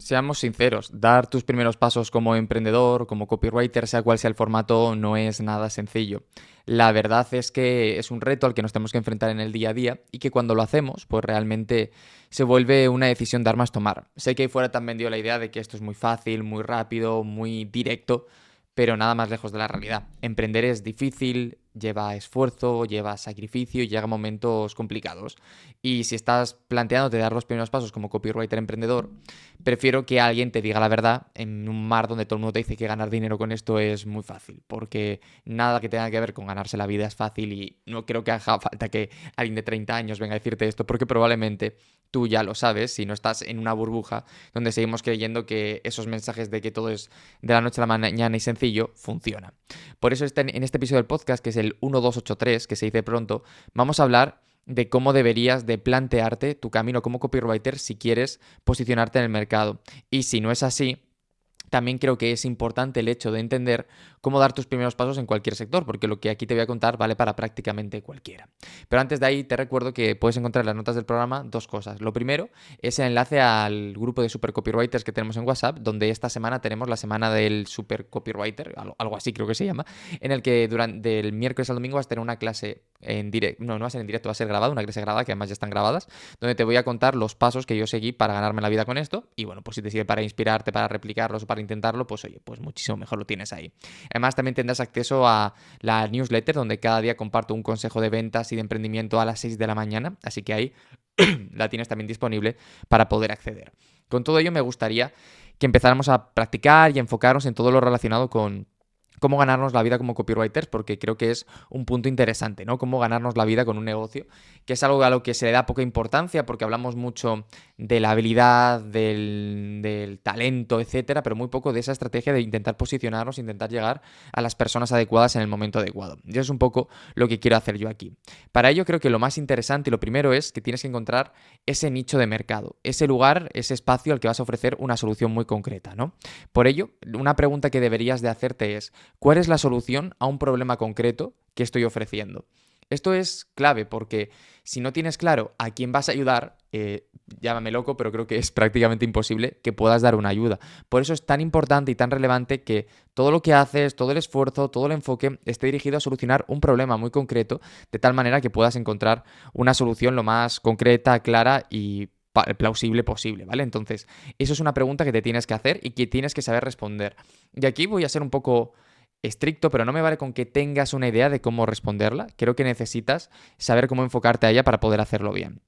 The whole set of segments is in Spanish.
Seamos sinceros, dar tus primeros pasos como emprendedor, como copywriter, sea cual sea el formato, no es nada sencillo. La verdad es que es un reto al que nos tenemos que enfrentar en el día a día y que cuando lo hacemos, pues realmente se vuelve una decisión de armas tomar. Sé que ahí fuera también dio la idea de que esto es muy fácil, muy rápido, muy directo, pero nada más lejos de la realidad. Emprender es difícil, lleva esfuerzo, lleva sacrificio y llega a momentos complicados. Y si estás planteándote dar los primeros pasos como copywriter emprendedor, prefiero que alguien te diga la verdad en un mar donde todo el mundo te dice que ganar dinero con esto es muy fácil, porque nada que tenga que ver con ganarse la vida es fácil y no creo que haga falta que alguien de 30 años venga a decirte esto, porque probablemente tú ya lo sabes si no estás en una burbuja donde seguimos creyendo que esos mensajes de que todo es de la noche a la mañana y sencillo funciona. Por eso en este episodio del podcast, que es el 1283, que se dice pronto, vamos a hablar de cómo deberías de plantearte tu camino como copywriter si quieres posicionarte en el mercado. Y si no es así, también creo que es importante el hecho de entender cómo dar tus primeros pasos en cualquier sector, porque lo que aquí te voy a contar vale para prácticamente cualquiera. Pero antes de ahí te recuerdo que puedes encontrar en las notas del programa dos cosas. Lo primero es el enlace al grupo de Super Copywriters que tenemos en WhatsApp, donde esta semana tenemos la semana del Super Copywriter, algo así creo que se llama, en el que durante el miércoles al domingo vas a tener una clase en directo, no va a ser en directo, va a ser grabada, una clase grabada que además ya están grabadas, donde te voy a contar los pasos que yo seguí para ganarme la vida con esto y bueno, pues si te sirve para inspirarte, para replicarlos o para intentarlo, pues oye, pues muchísimo mejor lo tienes ahí. Además también tendrás acceso a la newsletter donde cada día comparto un consejo de ventas y de emprendimiento a las 6 de la mañana, así que ahí la tienes también disponible para poder acceder. Con todo ello me gustaría que empezáramos a practicar y enfocarnos en todo lo relacionado con cómo ganarnos la vida como copywriters, porque creo que es un punto interesante, ¿no? Cómo ganarnos la vida con un negocio, que es algo a lo que se le da poca importancia, porque hablamos mucho de la habilidad, del talento, etcétera, pero muy poco de esa estrategia de intentar posicionarnos, intentar llegar a las personas adecuadas en el momento adecuado. Y eso es un poco lo que quiero hacer yo aquí. Para ello creo que lo más interesante y lo primero es que tienes que encontrar ese nicho de mercado, ese lugar, ese espacio al que vas a ofrecer una solución muy concreta, ¿no? Por ello, una pregunta que deberías de hacerte es: ¿cuál es la solución a un problema concreto que estoy ofreciendo? Esto es clave porque si no tienes claro a quién vas a ayudar, llámame loco, pero creo que es prácticamente imposible que puedas dar una ayuda. Por eso es tan importante y tan relevante que todo lo que haces, todo el esfuerzo, todo el enfoque esté dirigido a solucionar un problema muy concreto, de tal manera que puedas encontrar una solución lo más concreta, clara y plausible posible, ¿vale? Entonces, eso es una pregunta que te tienes que hacer y que tienes que saber responder. Y aquí voy a ser un poco estricto, pero no me vale con que tengas una idea de cómo responderla. Creo que necesitas saber cómo enfocarte a ella para poder hacerlo bien.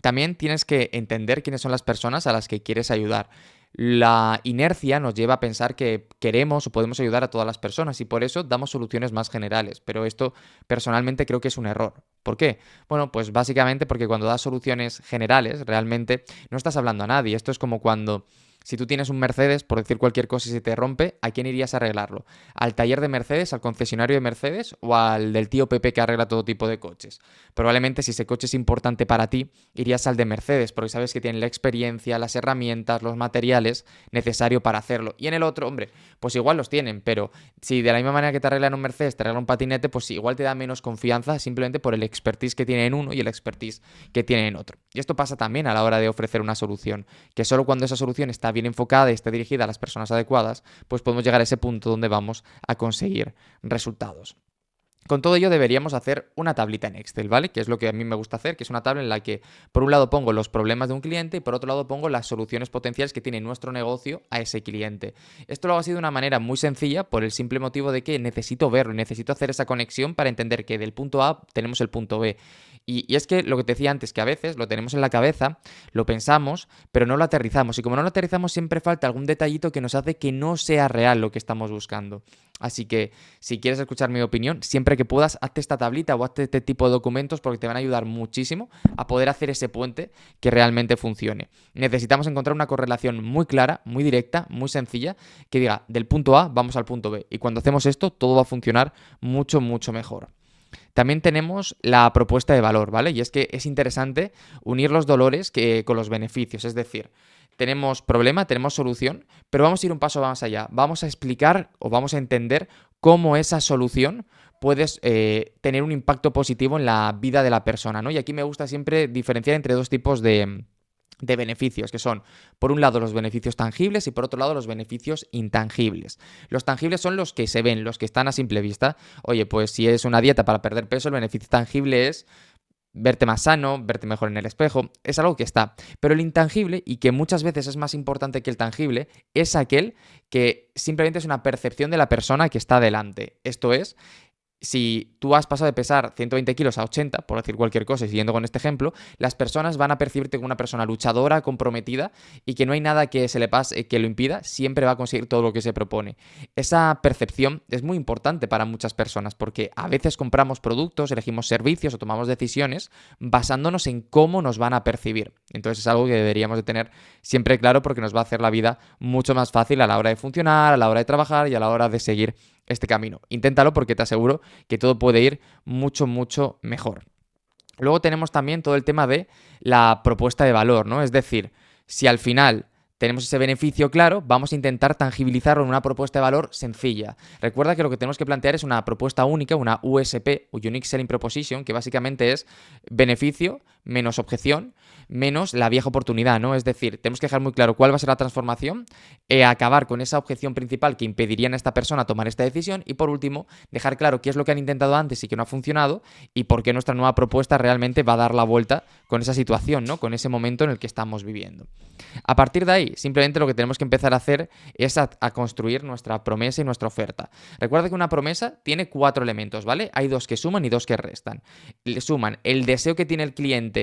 También tienes que entender quiénes son las personas a las que quieres ayudar. La inercia nos lleva a pensar que queremos o podemos ayudar a todas las personas y por eso damos soluciones más generales, pero esto personalmente creo que es un error. ¿Por qué? Bueno, pues básicamente porque cuando das soluciones generales realmente no estás hablando a nadie. Esto es como cuando si tú tienes un Mercedes, por decir cualquier cosa y se te rompe, ¿a quién irías a arreglarlo? ¿Al taller de Mercedes, al concesionario de Mercedes o al del tío Pepe que arregla todo tipo de coches? Probablemente si ese coche es importante para ti, irías al de Mercedes, porque sabes que tienen la experiencia, las herramientas, los materiales necesarios para hacerlo. Y en el otro, hombre, pues igual los tienen, pero si de la misma manera que te arreglan un Mercedes, te arreglan un patinete, pues igual te da menos confianza simplemente por el expertise que tiene en uno y el expertise que tiene en otro. Y esto pasa también a la hora de ofrecer una solución, que solo cuando esa solución está bien enfocada y está dirigida a las personas adecuadas, pues podemos llegar a ese punto donde vamos a conseguir resultados. Con todo ello deberíamos hacer una tablita en Excel, ¿vale? Que es lo que a mí me gusta hacer, que es una tabla en la que por un lado pongo los problemas de un cliente y por otro lado pongo las soluciones potenciales que tiene nuestro negocio a ese cliente. Esto lo hago así de una manera muy sencilla por el simple motivo de que necesito verlo, necesito hacer esa conexión para entender que del punto A tenemos el punto B. Y es que lo que te decía antes, que a veces lo tenemos en la cabeza, lo pensamos, pero no lo aterrizamos. Y como no lo aterrizamos, siempre falta algún detallito que nos hace que no sea real lo que estamos buscando. Así que si quieres escuchar mi opinión, siempre que puedas, hazte esta tablita o hazte este tipo de documentos porque te van a ayudar muchísimo a poder hacer ese puente que realmente funcione. Necesitamos encontrar una correlación muy clara, muy directa, muy sencilla, que diga del punto A vamos al punto B. Y cuando hacemos esto, todo va a funcionar mucho, mucho mejor. También tenemos la propuesta de valor, ¿vale? Y es que es interesante unir los dolores con los beneficios. Es decir, tenemos problema, tenemos solución, pero vamos a ir un paso más allá. Vamos a explicar o vamos a entender cómo esa solución puede tener un impacto positivo en la vida de la persona, ¿no? Y aquí me gusta siempre diferenciar entre dos tipos de beneficios, que son, por un lado, los beneficios tangibles y por otro lado, los beneficios intangibles. Los tangibles son los que se ven, los que están a simple vista. Oye, pues si es una dieta para perder peso, el beneficio tangible es verte más sano, verte mejor en el espejo, es algo que está. Pero el intangible, y que muchas veces es más importante que el tangible, es aquel que simplemente es una percepción de la persona que está delante. Esto es, si tú has pasado de pesar 120 kilos a 80, por decir cualquier cosa y siguiendo con este ejemplo, las personas van a percibirte como una persona luchadora, comprometida y que no hay nada que se le pase, que lo impida, siempre va a conseguir todo lo que se propone. Esa percepción es muy importante para muchas personas porque a veces compramos productos, elegimos servicios o tomamos decisiones basándonos en cómo nos van a percibir. Entonces es algo que deberíamos de tener siempre claro porque nos va a hacer la vida mucho más fácil a la hora de funcionar, a la hora de trabajar y a la hora de seguir este camino. Inténtalo porque te aseguro que todo puede ir mucho, mucho mejor. Luego tenemos también todo el tema de la propuesta de valor, ¿no? Es decir, si al final tenemos ese beneficio claro, vamos a intentar tangibilizarlo en una propuesta de valor sencilla. Recuerda que lo que tenemos que plantear es una propuesta única, una USP, Unique Selling Proposition, que básicamente es beneficio menos objeción, menos la vieja oportunidad, ¿no? Es decir, tenemos que dejar muy claro cuál va a ser la transformación, acabar con esa objeción principal que impediría a esta persona tomar esta decisión y, por último, dejar claro qué es lo que han intentado antes y que no ha funcionado y por qué nuestra nueva propuesta realmente va a dar la vuelta con esa situación, ¿no? Con ese momento en el que estamos viviendo. A partir de ahí, simplemente lo que tenemos que empezar a hacer es a construir nuestra promesa y nuestra oferta. Recuerda que una promesa tiene 4 elementos, ¿vale? Hay 2 que suman y 2 que restan. Le suman el deseo que tiene el cliente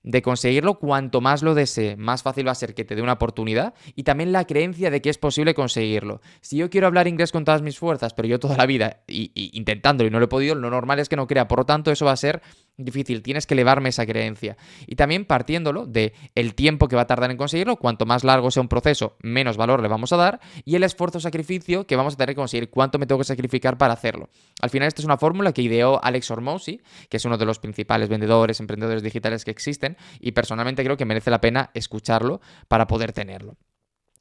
de conseguirlo, cuanto más lo desee, más fácil va a ser que te dé una oportunidad y también la creencia de que es posible conseguirlo. Si yo quiero hablar inglés con todas mis fuerzas, pero yo toda la vida intentándolo y no lo he podido, lo normal es que no crea. Por lo tanto, eso va a ser difícil. Tienes que elevarme esa creencia. Y también partiéndolo de el tiempo que va a tardar en conseguirlo, cuanto más largo sea un proceso, menos valor le vamos a dar y el esfuerzo-sacrificio que vamos a tener que conseguir, cuánto me tengo que sacrificar para hacerlo. Al final, esta es una fórmula que ideó Alex Hormozi, que es uno de los principales vendedores, emprendedores digitales que existen, y personalmente creo que merece la pena escucharlo para poder tenerlo.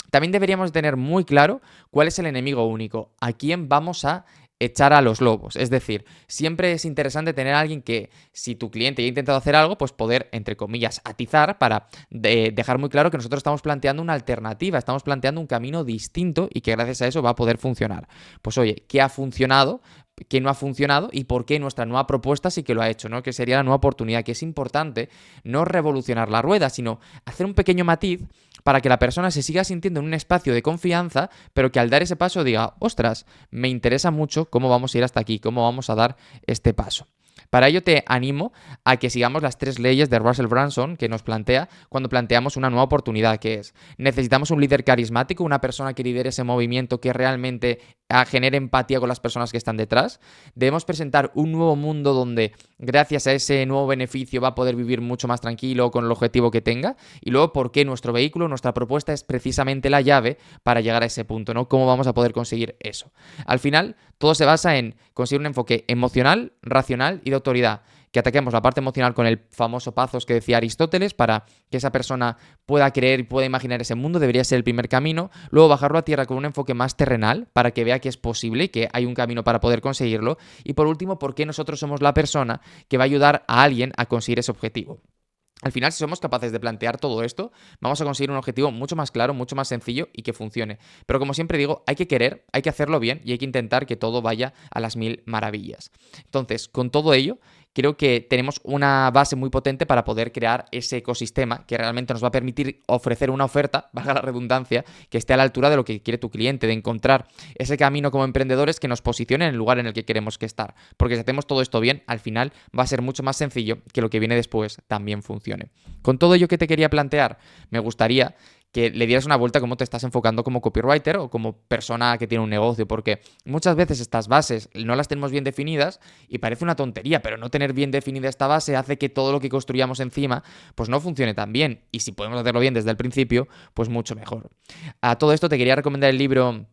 También deberíamos tener muy claro cuál es el enemigo único, a quién vamos a echar a los lobos. Es decir, siempre es interesante tener a alguien que, si tu cliente ya ha intentado hacer algo, pues poder, entre comillas, atizar para dejar muy claro que nosotros estamos planteando una alternativa, estamos planteando un camino distinto y que gracias a eso va a poder funcionar. Pues oye, ¿qué ha funcionado? ¿Qué no ha funcionado y por qué nuestra nueva propuesta sí que lo ha hecho, ¿no? Que sería la nueva oportunidad, que es importante no revolucionar la rueda, sino hacer un pequeño matiz para que la persona se siga sintiendo en un espacio de confianza, pero que al dar ese paso diga, ostras, me interesa mucho cómo vamos a ir hasta aquí, cómo vamos a dar este paso. Para ello te animo a que sigamos las 3 leyes de Russell Brunson que nos plantea cuando planteamos una nueva oportunidad, que es, necesitamos un líder carismático, una persona que lidere ese movimiento, que realmente genere empatía con las personas que están detrás. Debemos presentar un nuevo mundo donde, gracias a ese nuevo beneficio, va a poder vivir mucho más tranquilo con el objetivo que tenga. Y luego, ¿por qué nuestro vehículo, nuestra propuesta es precisamente la llave para llegar a ese punto, ¿no? ¿Cómo vamos a poder conseguir eso? Al final, todo se basa en conseguir un enfoque emocional, racional y de autoridad. Que ataquemos la parte emocional con el famoso pathos que decía Aristóteles para que esa persona pueda creer y pueda imaginar ese mundo, debería ser el primer camino. Luego bajarlo a tierra con un enfoque más terrenal para que vea que es posible y que hay un camino para poder conseguirlo. Y por último, ¿por qué nosotros somos la persona que va a ayudar a alguien a conseguir ese objetivo? Al final, si somos capaces de plantear todo esto, vamos a conseguir un objetivo mucho más claro, mucho más sencillo y que funcione. Pero como siempre digo, hay que querer, hay que hacerlo bien y hay que intentar que todo vaya a las 1000 maravillas. Entonces, con todo ello, creo que tenemos una base muy potente para poder crear ese ecosistema que realmente nos va a permitir ofrecer una oferta, valga la redundancia, que esté a la altura de lo que quiere tu cliente, de encontrar ese camino como emprendedores que nos posicione en el lugar en el que queremos que estar. Porque si hacemos todo esto bien, al final va a ser mucho más sencillo que lo que viene después también funcione. Con todo ello que te quería plantear, me gustaría que le dieras una vuelta a cómo te estás enfocando como copywriter o como persona que tiene un negocio, porque muchas veces estas bases no las tenemos bien definidas y parece una tontería, pero no tener bien definida esta base hace que todo lo que construyamos encima pues no funcione tan bien, y si podemos hacerlo bien desde el principio, pues mucho mejor. A todo esto te quería recomendar el libro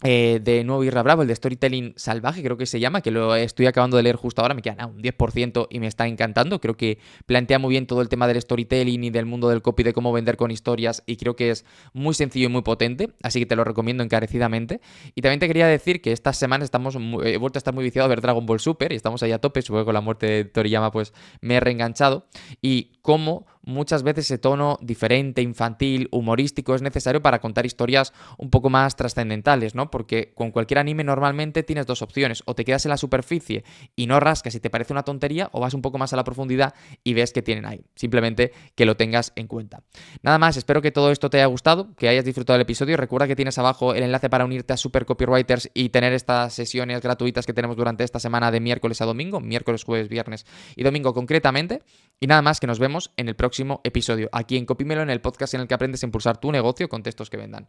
de Nuevo Irra Bravo, el de Storytelling Salvaje, creo que se llama, que lo estoy acabando de leer justo ahora, me queda un 10% y me está encantando. Creo que plantea muy bien todo el tema del storytelling y del mundo del copy, de cómo vender con historias, y creo que es muy sencillo y muy potente, así que te lo recomiendo encarecidamente. Y también te quería decir que estas semanas he vuelto a estar muy viciado a ver Dragon Ball Super y estamos ahí a tope, supongo que con la muerte de Toriyama pues me he reenganchado, y cómo muchas veces ese tono diferente, infantil, humorístico es necesario para contar historias un poco más trascendentales, ¿no? Porque con cualquier anime normalmente tienes dos opciones, o te quedas en la superficie y no rascas y te parece una tontería, o vas un poco más a la profundidad y ves que tienen ahí. Simplemente que lo tengas en cuenta. Nada más, espero que todo esto te haya gustado, que hayas disfrutado del episodio. Recuerda que tienes abajo el enlace para unirte a Super Copywriters y tener estas sesiones gratuitas que tenemos durante esta semana de miércoles a domingo, miércoles, jueves, viernes y domingo concretamente. Y nada más, que nos vemos en el próximo episodio, aquí en Copymelo, en el podcast en el que aprendes a impulsar tu negocio con textos que vendan.